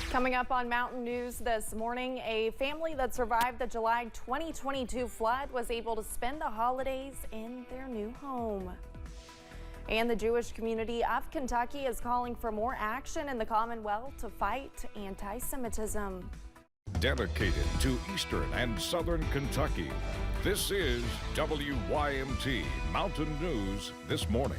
Coming up on Mountain News this morning, a family that survived the July 2022 flood was able to spend the holidays in their new home. And the Jewish community of Kentucky is calling for more action in the Commonwealth to fight anti-Semitism. Dedicated to Eastern and Southern Kentucky, this is WYMT Mountain News this morning.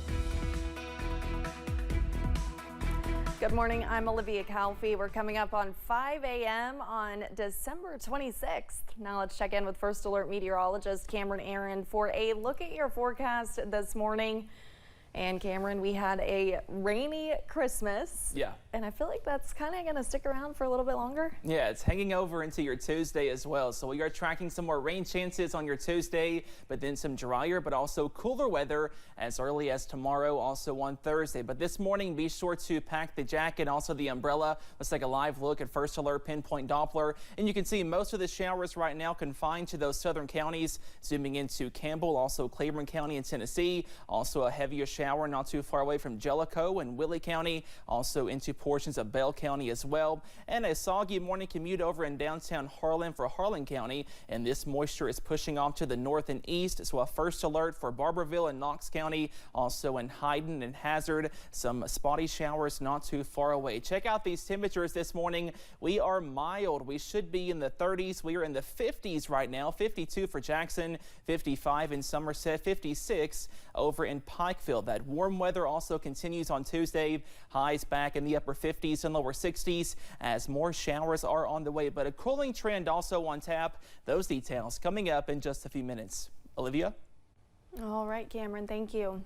Good morning, I'm Olivia Calfee. We're coming up on 5 a.m. on December 26th. Now let's check in with First Alert meteorologist Cameron Aaron for a look at your forecast this morning. And Cameron, we had a rainy Christmas. Yeah. And I feel like that's kind of going to stick around for a little bit longer. Yeah, it's hanging over into your Tuesday as well. So we are tracking some more rain chances on your Tuesday, but then some drier but also cooler weather as early as tomorrow, also on Thursday. But this morning, be sure to pack the jacket, also the umbrella. Let's take a live look at First Alert Pinpoint Doppler. And you can see most of the showers right now confined to those southern counties. Zooming into Campbell, also Claiborne County in Tennessee. Also a heavier shower not too far away from Jellicoe and Willie County, also into portions of Bell County as well. And a soggy morning commute over in downtown Harlan for Harlan County, and this moisture is pushing off to the north and east. So a first alert for Barberville and Knox County, also in Hyden and Hazard. Some spotty showers not too far away. Check out these temperatures this morning. We are mild. We should be in the 30s. We are in the 50s right now. 52 for Jackson, 55 in Somerset, 56 over in Pikeville. That warm weather also continues on Tuesday. Highs back in the upper 50s and lower 60s as more showers are on the way, but a cooling trend also on tap. Those details coming up in just a few minutes. Olivia? All right, Cameron, thank you.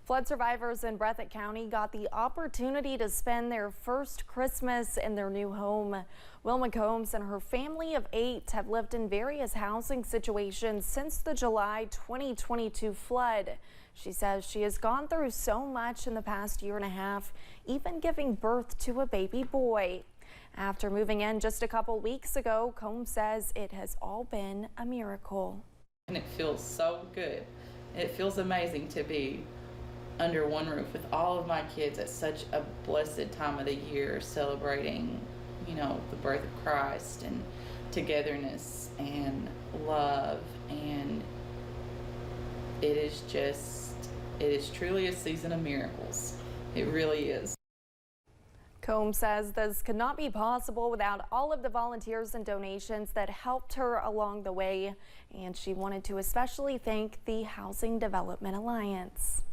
Flood survivors in Breathitt County got the opportunity to spend their first Christmas in their new home. Wilma Combs and her family of 8 have lived in various housing situations since the July 2022 flood. She says she has gone through so much in the past year and a half, even giving birth to a baby boy. After moving in just a couple weeks ago, Combs says it has all been a miracle. And it feels so good. It feels amazing to be under one roof with all of my kids at such a blessed time of the year, celebrating, you know, the birth of Christ and togetherness and love. And it is truly a season of miracles. It really is. Combs says this could not be possible without all of the volunteers and donations that helped her along the way, and she wanted to especially thank the Housing Development Alliance.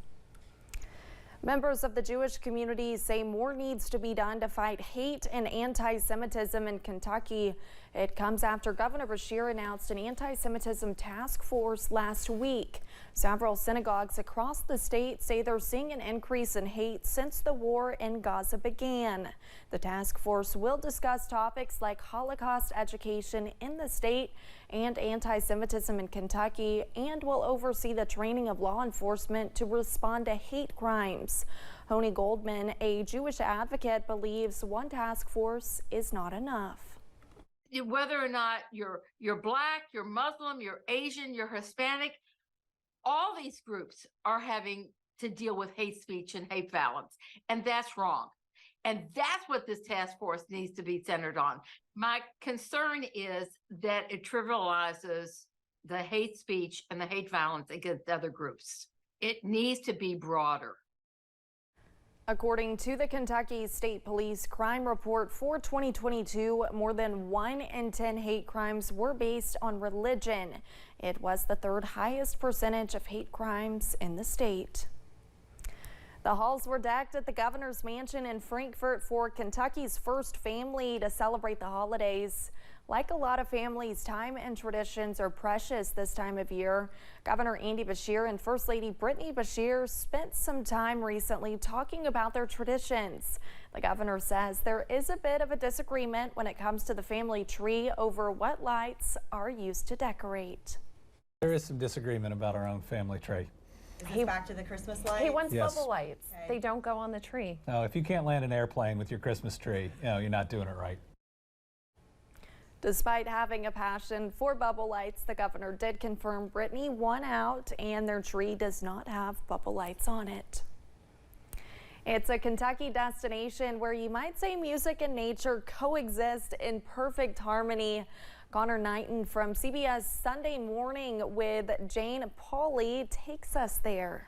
Members of the Jewish community say more needs to be done to fight hate and anti-Semitism in Kentucky. It comes after Governor Beshear announced an anti-Semitism task force last week. Several synagogues across the state say they're seeing an increase in hate since the war in Gaza began. The task force will discuss topics like Holocaust education in the state and anti-Semitism in Kentucky, and will oversee the training of law enforcement to respond to hate crimes. Honey Goldman, a Jewish advocate, believes one task force is not enough. Whether or not you're Black, you're Muslim, you're Asian, you're Hispanic, all these groups are having to deal with hate speech and hate violence, and that's wrong. And that's what this task force needs to be centered on. My concern is that it trivializes the hate speech and the hate violence against other groups. It needs to be broader. According to the Kentucky State Police crime report for 2022, more than 1 in 10 hate crimes were based on religion. It was the 3rd highest percentage of hate crimes in the state. The halls were decked at the governor's mansion in Frankfort for Kentucky's first family to celebrate the holidays. Like a lot of families, time and traditions are precious this time of year. Governor Andy Beshear and First Lady Brittany Beshear spent some time recently talking about their traditions. The governor says there is a bit of a disagreement when it comes to the family tree over what lights are used to decorate. There is some disagreement about our own family tree. Is this back to the Christmas lights? He wants Yes. bubble lights. Okay. They don't go on the tree. No, if you can't land an airplane with your Christmas tree, you're not doing it right. Despite having a passion for bubble lights, the governor did confirm Brittany won out and their tree does not have bubble lights on it. It's a Kentucky destination where you might say music and nature coexist in perfect harmony. Connor Knighton from CBS Sunday Morning with Jane Pauley takes us there.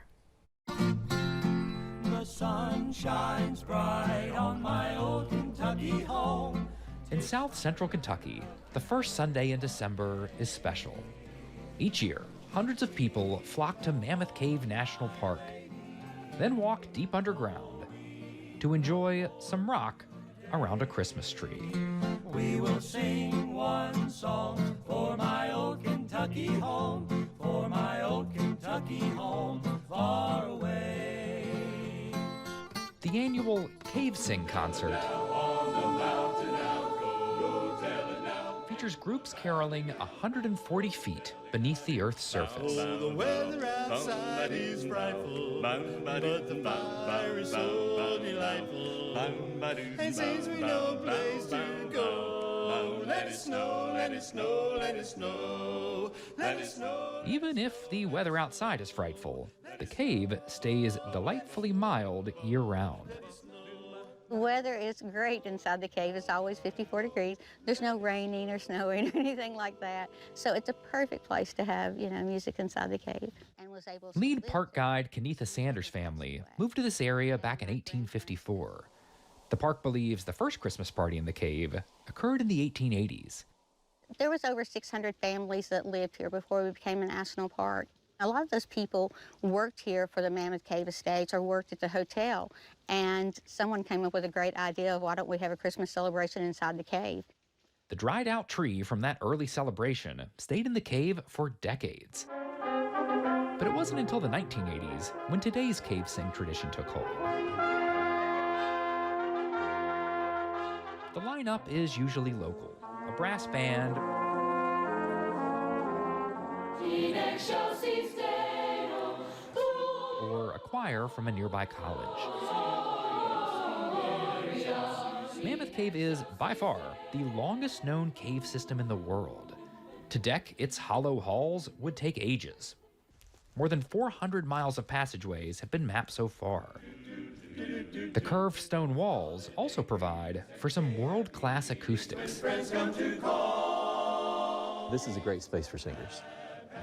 The sun shines bright on my old Kentucky home. In South Central Kentucky, the first Sunday in December is special. Each year, hundreds of people flock to Mammoth Cave National Park, then walk deep underground to enjoy some rock around a Christmas tree. We will sing one song for my old Kentucky home, for my old Kentucky home, far away. The annual Cave Sing concert features groups caroling 140 feet beneath the Earth's surface. The weather outside is frightful, but the fire is so delightful. And since we know a place to go, let it snow, let it snow, let it snow, let it snow. Even if the weather outside is frightful, the cave stays delightfully mild year-round. The weather is great inside the cave. It's always 54 degrees. There's no raining or snowing or anything like that. So it's a perfect place to have, music inside the cave. And was able to Lead park guide Kenitha Sanders' family moved to this area back in 1854. The park believes the first Christmas party in the cave occurred in the 1880s. There was over 600 families that lived here before we became a national park. A lot of those people worked here for the Mammoth Cave Estates or worked at the hotel, and someone came up with a great idea of why don't we have a Christmas celebration inside the cave. The dried out tree from that early celebration stayed in the cave for decades. But it wasn't until the 1980s when today's cave sing tradition took hold. The lineup is usually local, a brass band, or a choir from a nearby college. Mammoth Cave is, by far, the longest known cave system in the world. To deck its hollow halls would take ages. More than 400 miles of passageways have been mapped so far. The curved stone walls also provide for some world-class acoustics. This is a great space for singers.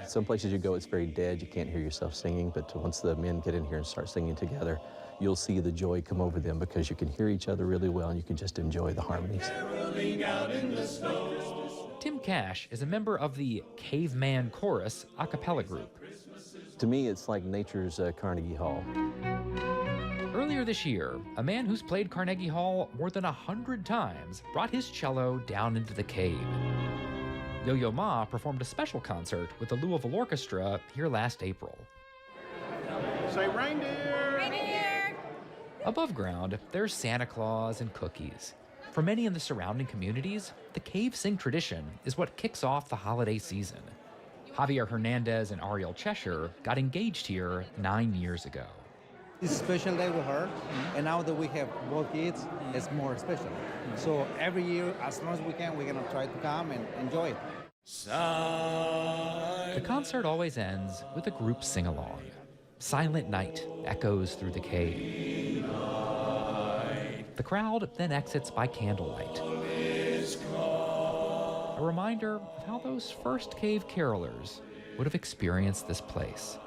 Some places you go, it's very dead. You can't hear yourself singing, but once the men get in here and start singing together, you'll see the joy come over them because you can hear each other really well and you can just enjoy the harmonies. Tim Cash is a member of the Caveman Chorus a cappella group. To me, it's like nature's Carnegie Hall. Earlier this year, a man who's played Carnegie Hall more than 100 times brought his cello down into the cave. Yo-Yo Ma performed a special concert with the Louisville Orchestra here last April. Say reindeer! Reindeer! Above ground, there's Santa Claus and cookies. For many in the surrounding communities, the cave sing tradition is what kicks off the holiday season. Javier Hernandez and Ariel Cheshire got engaged here 9 years ago. It's a special day with her, and now that we have both kids, it's more special. So every year, as long as we can, we're gonna try to come and enjoy it. The concert always ends with a group sing-along. Silent Night echoes through the cave. The crowd then exits by candlelight. A reminder of how those first cave carolers would have experienced this place.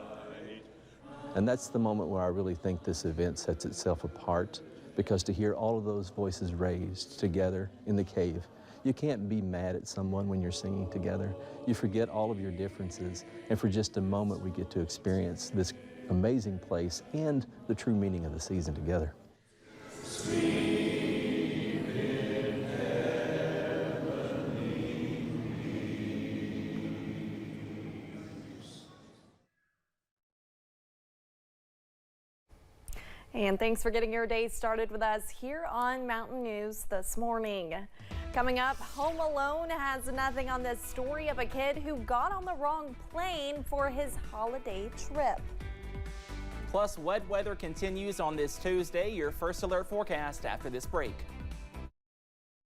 And that's the moment where I really think this event sets itself apart, because to hear all of those voices raised together in the cave, you can't be mad at someone when you're singing together. You forget all of your differences, and for just a moment we get to experience this amazing place and the true meaning of the season together. And thanks for getting your day started with us here on Mountain News this morning. Coming up, Home Alone has nothing on this story of a kid who got on the wrong plane for his holiday trip. Plus, wet weather continues on this Tuesday. Your first alert forecast after this break.